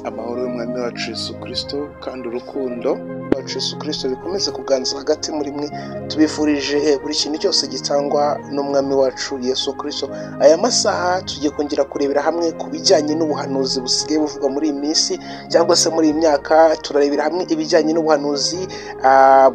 amahoro y'umwami wacu Yesu Kristo kandi urukundo rwacu Yesu Kristo bikomeze kuganza hagati muri mwe. Tubifurije buri kintu cyose gitangwa n'umwami wacu Yesu Kristo. Aya masaha tugiye kongera kurebera hamwe ku bijyanye n'ubuhanuzi busigaye buvugwa muri iyi minsi cyangwa se muri iyi myaka. Turarebera hamwe ibijyanye n'ubuhanuzi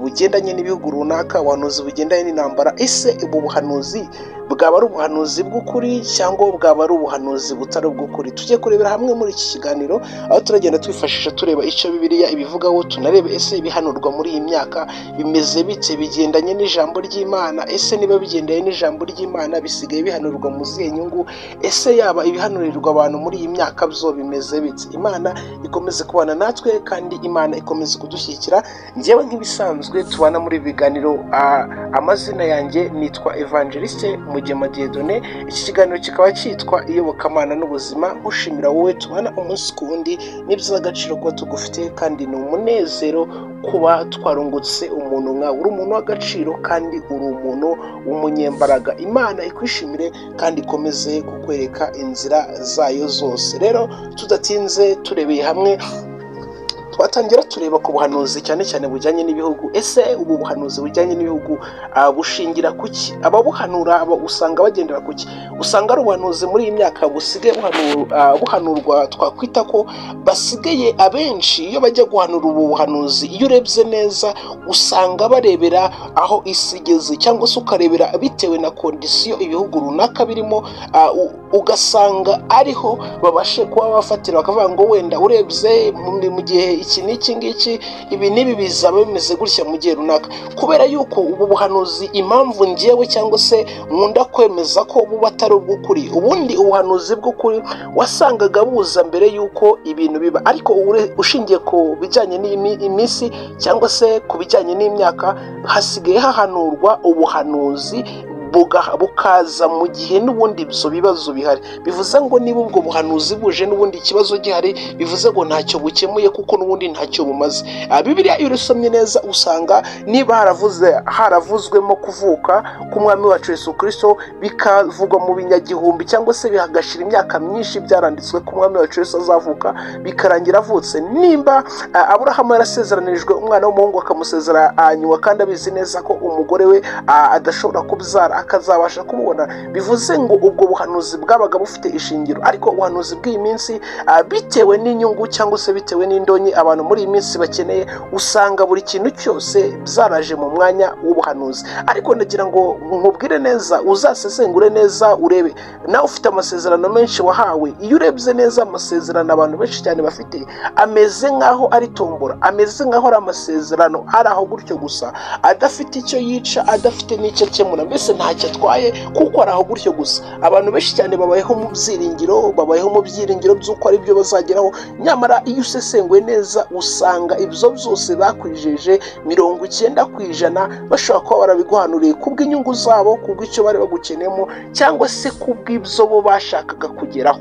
bugendanye n'ibihugu runaka, ubuhanuzi bugendanye n'intambara. Ese ubu buhanuzi bwaba ari ubuhanuzi bw'ukuri cyangwa bwaba ari ubuhanuzi butari ubw'ukuri? Tugiye kurebera hamwe muri iki kiganiro, aho turagenda twifashisha tureba icyo Bibiliya ibivugaho, tunarebe ese ibihanurwa muri iyi myaka bimeze bite, bigendanye n'ijambo ry'Imana. Ese niba bigendanye n'ijambo ry'Imana bisigaye bihanurwa mu zihe nyungu? Ese yaba ibihanurirwa abantu muri iyi myaka byo bimeze bite? Imana ikomeze kubana natwe kandi Imana ikomeze kudushyigikira. Njyewe nk'ibisanzwe tubana muri biganiro, amazina yanjye nitwa Evangeliste Mugema Dieudonné. Iki kiganiro kikaba cyitwa iyobokamana n'ubuzima. Ushimira wowe tubana umunsi ku wundi, n'iby'agaciro kuba tugufite kandi ni umunezero kuba twarungutse umuntu nkawe. Uri umuntu w'agaciro kandi uri umuntu w'umunyembaraga. Imana ikwishimire kandi ikomeze kukwereka inzira zayo zose. Rero tudatinze turebeye hamwe, twatangira tureba ku buhanuzi cyane cyane bujyanye n'ibihugu. Ese ubu buhanuzi bujyanye n'ibihugu bushingira kuki? Ababuhanura usanga bagendera kuki? Usanga ari ubuhanuzi muri iyi myaka busigaye buhanurwa, twakwita ko basigaye abenshi iyo bajya guhanura ubu buhanuzi, iyo urebye neza usanga barebera aho isi igeze, cyangwa se ukarebera bitewe na kondisiyo ibihugu runaka birimo, ugasanga ariho babashe kuba bafatira bakavuga ngo wenda urebye mu gihe iki n'iki ngiki, ibi n'ibi bizaba bimeze gutya mu gihe runaka. Kubera yuko ubu buhanuzi, impamvu njyewe cyangwa se nkunda kwemeza ko buba atari ubw'ukuri, ubundi ubuhanuzi bw'ukuri wasangaga buza mbere yuko ibintu biba, ariko ushingiye ku bijyanye n'iminsi cyangwa se ku bijyanye n'imyaka, hasigaye hahanurwa ubuhanuzi bukaza mu gihe n'ubundi ibyo bibazo bihari. Bivuze ngo niba ubwo buhanuzi buje n'ubundi ikibazo gihari, bivuze ngo ntacyo bukemuye kuko n'ubundi ntacyo bumaze. Bibiliya iyo usomye neza usanga niba haravuzwemo kuvuka k'umwami wacu Yesu Kristo, bikavugwa mu binyagihumbi cyangwa se bihagashira imyaka myinshi byaranditswe ko umwami wacu Yesu azavuka, bikarangira avutse. Nimba Aburahamu yarasezeranijwe umwana w'umuhungu akamusezera nyuma kandi abizi neza ko umugore we adashobora kubyara akazabasha kumubona, bivuze ngo ubwo buhanuzi bwabaga bufite ishingiro. Ariko ubuhanuzi bw'iyi minsi, bitewe n'inyungu cyangwa se bitewe n'indonyi abantu muri iyi minsi bakeneye, usanga buri kintu cyose byaraje mu mwanya w'ubuhanuzi. Ariko ndagira ngo nkubwire neza, uzasesengure neza, urebe nawe ufite amasezerano menshi wahawe. Iyo urebye neza amasezerano abantu benshi cyane bafite, ameze nk'aho ari tombora, ameze nk'aho ari amasezerano ari aho gutyo gusa, adafite icyo yica, adafite n'icyo akemura, mbese ntacyo atwaye kuko ari aho gutyo gusa. Abantu benshi cyane babayeho mu byiringiro by'uko ari byo bazageraho, nyamara iyo usesenguye neza usanga ibyo byose bakwijeje 90% bashobora kuba barabiguhanuriye kubw'inyungu zabo, kubw'icyo bari bagukeneyemo, cyangwa se kubw'ibyo bo bashakaga kugeraho.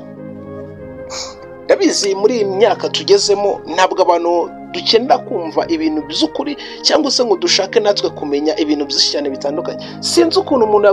Ndabizi muri iyi myaka tugezemo ntabwo abantu dukenera kumva ibintu by'ukuri cyangwa se ngo dushake natwe kumenya ibintu byinshi cyane bitandukanye. Sinzi ukuntu umuntu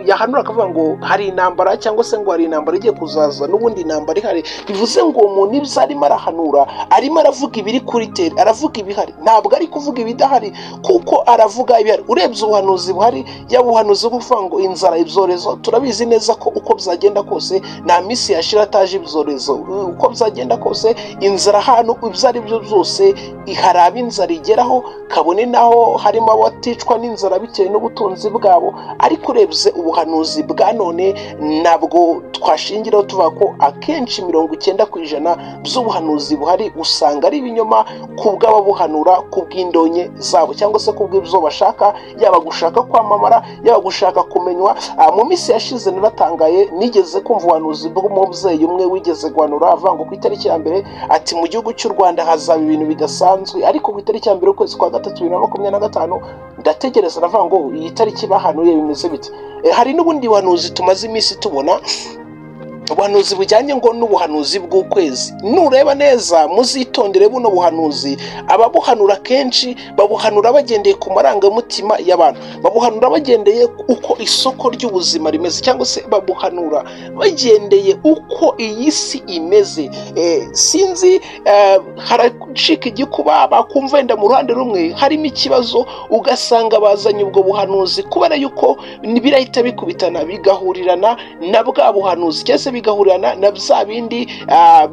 yahanura akavuga ngo hari intambara, cyangwa se ngo hari intambara igiye kuzaza, n'ubundi intambara ihari. Bivuze ngo umuntu ibyo arimo arahanura, arimo aravuga ibiri kuri tere, aravuga ibihari, ntabwo ari kuvuga ibidahari, kuko aravuga ibihari. Urebye ubuhanuzi buhari, yaba ubuhanuzi bwo kuvuga ngo inzara, ibyorezo, turabizi neza ko uko byagenda kose nta minsi yashira ataje ibyorezo. Uko byagenda kose inzara ahantu ibyo ari byo byose hari ab'inzara igeraho, kabone naho harimo abaticwa n'inzara bitewe n'ubutunzi bwabo. Ariko urebye ubuhanuzi bwa none, ntabwo twashingiraho tuvuga ko akenshi 90% by'ubuhanuzi buhari usanga ari ibinyoma, kubw'ababuhanura, kubw'indonye zabo, cyangwa se kubw'ibyo bashaka, yaba gushaka kwamamara, yaba gushaka kumenywa. Mu minsi yashize naratangaye, nigeze kumva ubuhanuzi bw'umubyeyi umwe wigeze guhanura avuga ngo ku itariki ya mbere ati mu gihugu cy'u Rwanda hazaba ibintu bidasanzwe, ariko ku itariki ya mbere ukwezi kwa 3 2025 ndategereza navuga ngo iyi tariki bahanuye bimeze bite. Hari n'ubundi buhanuzi tumaze iminsi tubona ubuhanuzi bujyanye ngo n'ubuhanuzi bw'ukwezi. Nureba neza muzitondere buno buhanuzi, ababuhanura kenshi babuhanura bagendeye ku marangamutima y'abantu, babuhanura bagendeye uko isoko ry'ubuzima rimeze, cyangwa se babuhanura bagendeye uko iyi si imeze. Sinzi haracika igikuba bakumva wenda mu ruhande rumwe harimo ikibazo, ugasanga bazanye ubwo buhanuzi kubera yuko birahita bikubitana bigahurirana na bwa buhanuzi, cyangwa se bigahurirana na bya bindi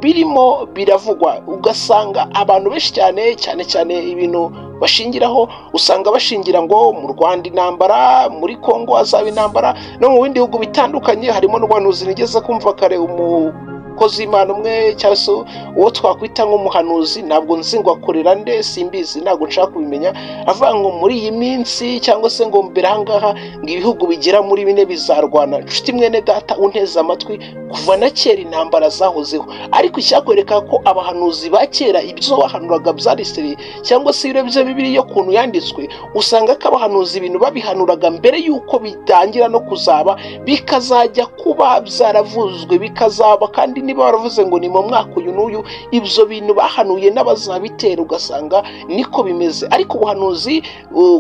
birimo biravugwa. Ugasanga abantu benshi cyane ibintu bashingiraho, usanga bashingira ngo mu Rwanda intambara, muri Kongo hazaba intambara, no mu bindi bihugu bitandukanye. Harimo n'ubuhanuzi nigeze kumva kare umukozi w'Imana umwe, cyangwa se uwo twakwita nk'umuhanuzi, ntabwo nzi ngo akorera nde, simbizi, ntabwo nshaka kubimenya, avuga ngo muri iyi minsi cyangwa se ngo mbere ahangaha ngo ibihugu bigera muri 4 bizarwana. Nshuti mwene data unteze amatwi, kuva na kera intambara zahozeho, ariko icyakwereka ko abahanuzi ba kera ibyo bahanuraga byariseri, cyangwa se urebye Bibiliya kuntu yanditswe, usanga ko abahanuzi ibintu babihanuraga mbere yuko bitangira no kuzaba, bikazajya kuba byaravuzwe bikazaba, kandi niba baravuze ngo ni mu mwaka uyu n'uyu, ibyo bintu bahanuye n'abazabitera ugasanga niko bimeze. Ariko ubuhanuzi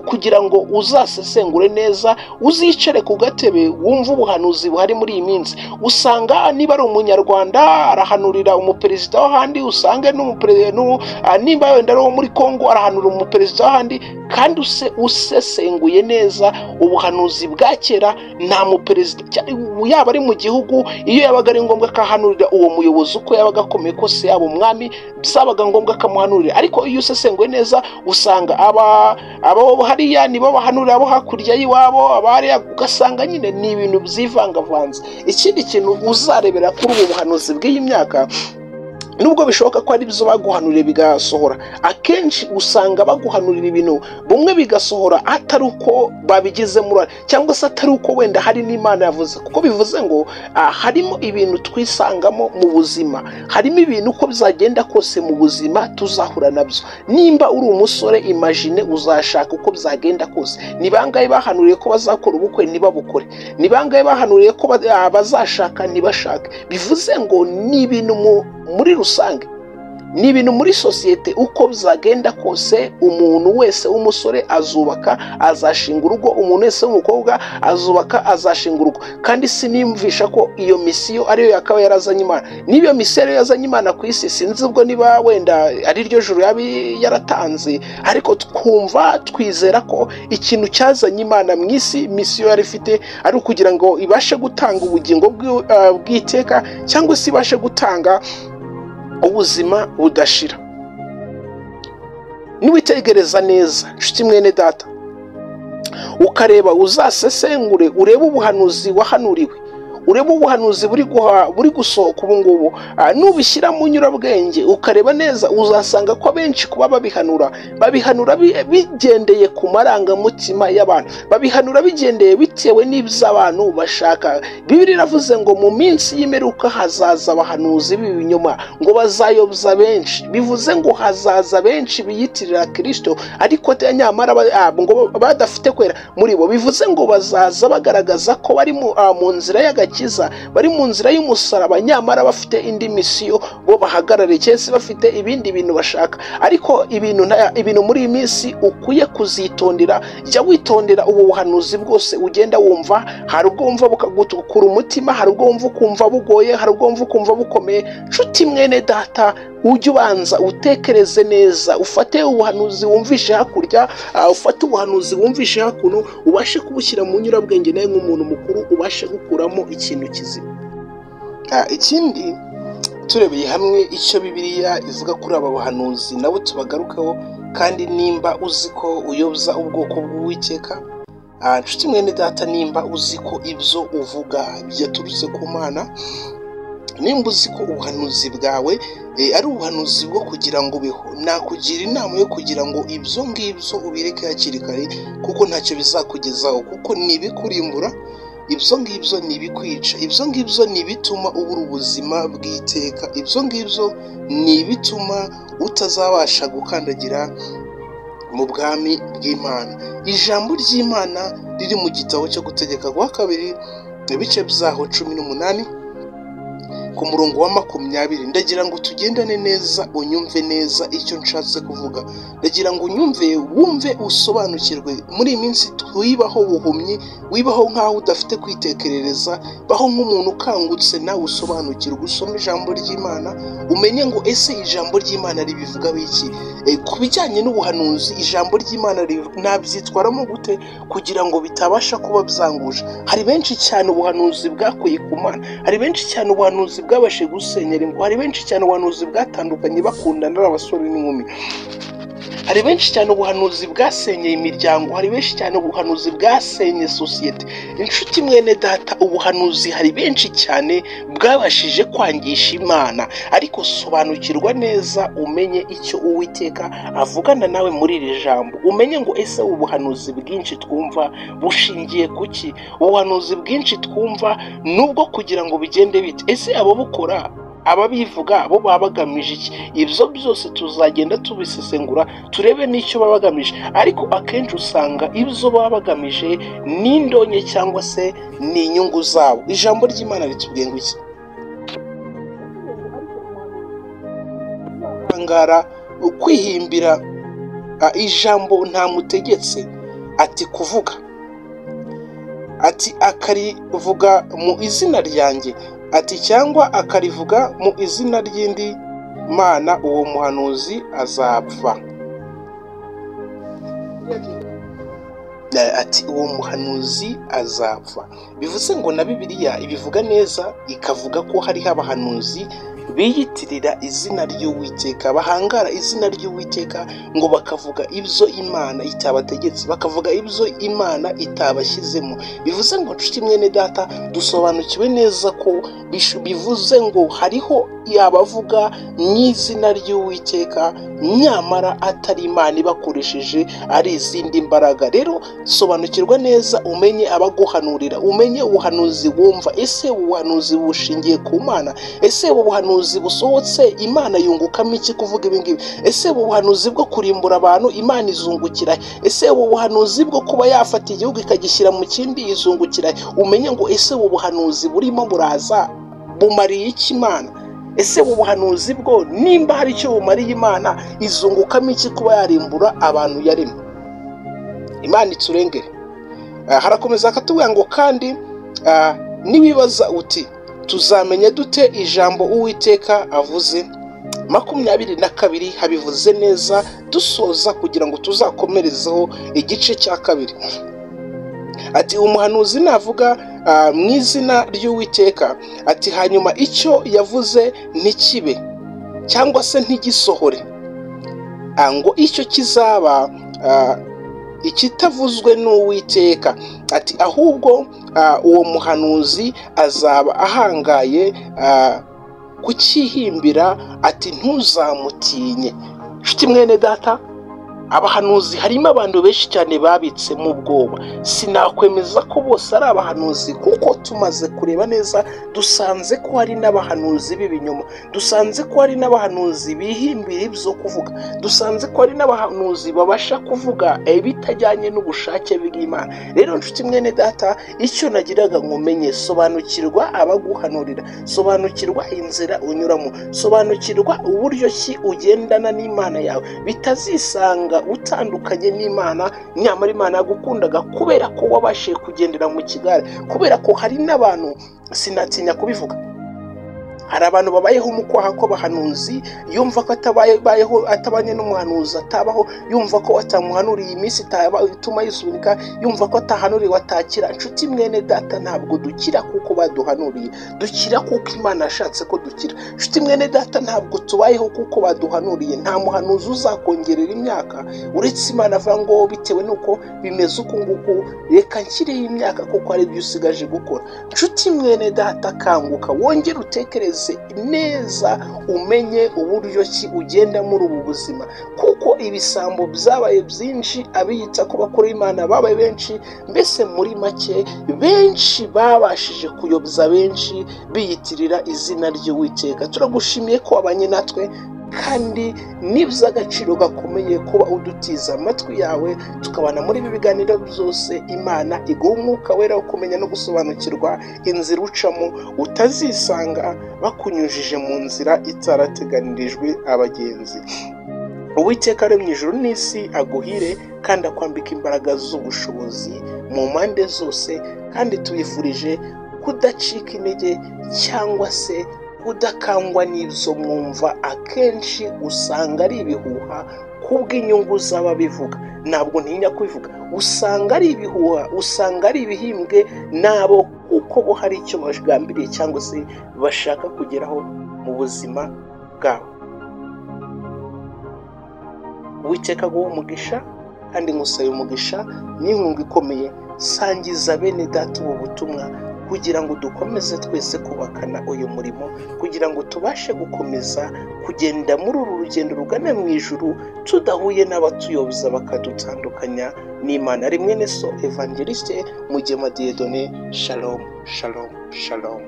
kugira ngo uzasesengure neza, uzicare ku gatebe wumva ubuhanuzi buhari muri iyi minsi, usanga niba ari umunyarwanda arahanurira umuperezida w'ahandi, usange niba wenda ari uwo muri Kongo arahanura umuperezida w'ahandi, kandi usesenguye neza ubuhanuzi bwa kera, nta muperezida yaba ari mu gihugu, iyo yabaga ari ngombwa akahanurira uwo muyobozi uko yabaga akomeye kose, yaba umwami, byabaga ngombwa akamuhanurira. Ariko iyo usesenguye neza usanga abo hariya nibo bahanurira abo hakurya y'iwabo, abariya, ugasanga nyine ni ibintu byivangavanze. Ikindi kintu uzarebera kuri ubu buhanuzi bw'iyi myaka, nubwo bishoboka ko ari byo baguhanuriye bigasohora, akenshi usanga baguhanurira ibintu bumwe bigasohora atari uko babigizemo, cyangwa se atari uko wenda hari n'Imana yavuze. Kuko bivuze ngo harimo ibintu twisangamo mu buzima, harimo ibintu uko bizagenda kose mu buzima tuzahura nabyo. Nimba uri umusore, imagine uzashaka uko bizagenda kose. Ni bangahe bahanuriye ko bazakora ubukwe ntibabukore? Ni bangahe bahanuriye ko bazashaka ntibashake? Bivuze ngo ni ibintu muri rusange, ni ibintu muri sosiyete uko bizagenda kose. Umuntu wese w'umusore azubaka azashinga urugo, umuntu wese w'umukobwa azubaka azashinga urugo. Kandi sinimvisha ko iyo misiyo ariyo yakaba yarazanye Imana. Niba misiyo ariyo yazanye Imana ku isi, sinzi ubwo niba wenda ari ryo juru yaratanze, ariko twumva twizera ko ikintu cyazanye Imana mu isi, misiyo yari ifite ari ukugira ngo ibashe gutanga ubugingo bw'iteka, cyangwa se ibashe gutanga ubuzima budashira. Niwitegereza neza nshuti mwene data, ukareba, uzasesengure, urebe ubuhanuzi wahanuriwe, urebe ubuhanuzi buri gusohoka ubu ngubu, nubishyira mu nyurabwenge ukareba neza, uzasanga ko benshi kuba babihanura bigendeye ku marangamutima y'abantu, babihanura bigendeye bitewe n'iby'abantu bashaka. Bibiliya iravuze ngo mu minsi y'imperuka hazaza abahanuzi b'ibinyoma, ngo bazayobya benshi. Bivuze ngo hazaza benshi biyitirira Kristo, ariko nyamara ngo badafite kwera muri bo. Bivuze ngo bazaza bagaragaza ko bari mu nzira y'agakiza, bari mu nzira y'umusaraba, nyamara bafite indi misiyo bo bahagarariye, cyese bafite ibindi bintu bashaka. Ariko ibintu muri iyi minsi ukwiye kuzitondera. Jya witondera ubu buhanuzi bwose ugenda wumva. Hari ubwo wumva bukagutukura umutima, hari ubwo wumva ukumva bugoye, hari ubwo wumva ukumva bukomeye. Nshuti mwene data, ujye ubanza utekereze neza, ufate ubuhanuzi wumvishe hakurya, ufate ubuhanuzi wumvishe hakuno, ubashe kubushyira mu nyurabwenge, nawe nk'umuntu mukuru ubashe gukuramo ikintu kizima. Ikindi turebeye hamwe icyo Bibiliya ivuga kuri aba bahanuzi, nabo tubagarukaho. Kandi nimba uzi ko uyobya ubwoko bw'Uwiteka, nshuti mwene data, nimba uzi ko ibyo uvuga byaturutse ku Mana, nimba uzi ko ubuhanuzi bwawe ari ubuhanuzi bwo kugira ngo ubeho, nakugira inama yo kugira ngo ibyo ngibyo ubireke hakiri kare, kuko ntacyo bizakugezaho, kuko nibikurimbura. Ibyo ngibyo nibikwica, ibyo ngibyo nibituma ubura ubuzima bw'iteka, ibyo ngibyo nibituma utazabasha gukandagira mu bwami bw'Imana. Ijambo ry'Imana riri mu gitabo cyo Gutegeka kwa 2 ibice byaho 18, ku murongo wa 20 ndagira ngo tugendane neza unyumve neza icyo nshatse kuvuga. Ndagira ngo unyumve wumve usobanukirwe. Muri iyi minsi twibaho buhumyi, wibaho nkaho udafite kwitekerereza, baho nk'umuntu ukangutse nawe usobanukirwe, usome ijambo ry'Imana umenye ngo ese ijambo ry'Imana ribivuga biki. Ku bijyanye n'ubuhanuzi ijambo ry'Imana nabyitwaramo gute kugira ngo bitabasha kuba byanguje. Hari benshi cyane ubuhanuzi bwakuye ku Mana, hari benshi cyane ubuhanuzi bwabashe gusenyera ingo, hari benshi cyane ubuhanuzi bwatandukanye bakundana n'abasore n'inkumi, hari benshi cyane ubuhanuzi bwasenyeye imiryango, hari benshi cyane ubuhanuzi bwasenye sosiyete. Inshuti mwene data, ubuhanuzi hari benshi cyane bwabashije kwangisha Imana, ariko sobanukirwa neza umenye icyo Uwiteka avugana nawe muri iri jambo. Umenye ngo ese ubuhanuzi bwinshi twumva bushingiye kuki? Ubuhanuzi bwinshi twumva nubwo kugira ngo bigende bite, ese abo bukora ababivuga bo baba bagamije iki? Ibyo byose tuzagenda tubisesengura turebe n'icyo baba bagamije, ariko akenshi usanga ibyo baba bagamije n'indonke cyangwa se ni inyungu zabo. Ijambo ry'Imana ritubwiye ngo iki? Angara ukwihimbira ijambo nta mutegetse ati kuvuga, ati akarivuga mu izina ryanjye, ati cyangwa akarivuga mu izina ry'indi mana, uwo muhanuzi azapfa. Ati uwo muhanuzi azapfa. Bivuze ngo na Bibiliya ibivuga neza, ikavuga ko hariho abahanuzi biyitirira izina ry'Uwiteka, bahangara izina ry'Uwiteka ngo bakavuga ibyo Imana itabategetse, bakavuga ibyo Imana itabashyizemo. Bivuze ngo nshuti mwene data, dusobanukiwe neza ko bivuze ngo hariho abavuga n'izina ry'Uwiteka nyamara atari Imana ibakoresheje, ari izindi mbaraga. Rero sobanukirwa neza umenye abaguhanurira, umenye ubuhanuzi wumva. Ese ubuhanuzi bushingiye ku Mana? Ese ubuhanuzi busohotse Imana yungukamo iki kuvuga ibi ngibi? Ese ubuhanuzi bwo kurimbura abantu Imana izungukira? Ese ubuhanuzi bwo kuba yafata igihugu ikagishyira mu kindi izungukira? Umenye ngo ese ubuhanuzi burimo buraza bumariye iki Imana? Ese ubuhanuzi bwo nimba hari icyo bumariye Imana, izungukamo iki kuba yarimbura abantu yaremye? Imana iturengere. Harakomeza akatubwira ngo kandi nibibaza uti tuzamenya dute ijambo Uwiteka avuze? 22 habivuze neza dusoza kugira ngo tuzakomerezeho igice cya kabiri. Ati umuhanuzi navuga mu izina ry'Uwiteka, ati hanyuma icyo yavuze ntikibe cyangwa se ntigisohore, ngo icyo kizaba ikitavuzwe n'Uwiteka, ati ahubwo uwo muhanuzi azaba ahangaye kukihimbira, ati ntuzamutinye. Nshuti mwene data, abahanuzi harimo abantu benshi cyane babitse mu bwoba. Sinakwemeza ko bose ari abahanuzi, kuko tumaze kureba neza dusanze ko hari n'abahanuzi b'ibinyoma, dusanze ko hari n'abahanuzi bihimbira ibyo kuvuga, dusanze ko hari n'abahanuzi babasha kuvuga bitajyanye n'ubushake bw'Imana. Rero nshuti mwene data, icyo nagiraga ngo umenye, sobanukirwa abaguhanurira, sobanukirwa inzira unyuramo, sobanukirwa uburyo ki ugendana n'Imana yawe, bitazisanga utandukanye n'Imana nyamara Imana yagukundaga kubera ko wabashije kugendera mu kigare. Kubera ko hari n'abantu, sinatinya kubivuga, hari abantu babayeho mu kwaha kw'abahanuzi, yumva ko atabanye n'umuhanuzi atabaho, yumva ko atamuhanuriye iminsi ituma yisunika, yumva ko atahanuriwe atakira. Nshuti mwene data, ntabwo dukira kuko baduhanuriye, dukira kuko Imana yashatse ko dukira. Nshuti mwene data, ntabwo tubayeho kuko baduhanuriye. Nta muhanuzi uzakongerera imyaka uretse Imana avuga ngo bitewe n'uko bimeze uku nguku reka nshyireho imyaka kuko ari byo usigaje gukora. Nshuti mwene data, kanguka wongere utekereze neza, umenye uburyo ki ugenda muri ubu buzima, kuko ibisambo byabaye byinshi, abiyita ko bakora Imana babaye benshi. Mbese muri make benshi babashije kuyobya benshi biyitirira izina ry'Uwiteka. Turagushimiye ko abanye natwe kandi n'iby'agaciro gakomeye kuba udutiza amatwi yawe tukabana muri ibi biganiro byose. Imana iguha umwuka wera wo kumenya no gusobanukirwa inzira ucamo, utazisanga bakunyujije mu nzira itarateganirijwe abagenzi. Uwiteka ari mu ijuru n'isi aguhire kandi akwambika imbaraga z'ubushobozi mu mpande zose, kandi tubifurije kudacika intege cyangwa se kudakangwa n'ibyo mwumva akenshi usanga ari ibihuha kubw'inyungu z'ababivuga. Ntabwo ntinya kubivuga, usanga ari ibihuha, usanga ari ibihimbwe nabo uko bo hari icyo bagambiriye cyangwa se bashaka kugeraho mu buzima bwabo. Uwiteka aguhe umugisha kandi ngusabe umugisha n'inkunga ikomeye. Sangiza bene data ubu butumwa kugira ngo dukomeze twese kubakana uyu murimo, kugira ngo tubashe gukomeza kugenda muri uru rugendo rugana mu ijuru tudahuye n'abatuyoboza bakadutandukanya n'Imana. Ari mwene so Evangeliste Mugema Dieudonné. Shalom, shalom, shalom.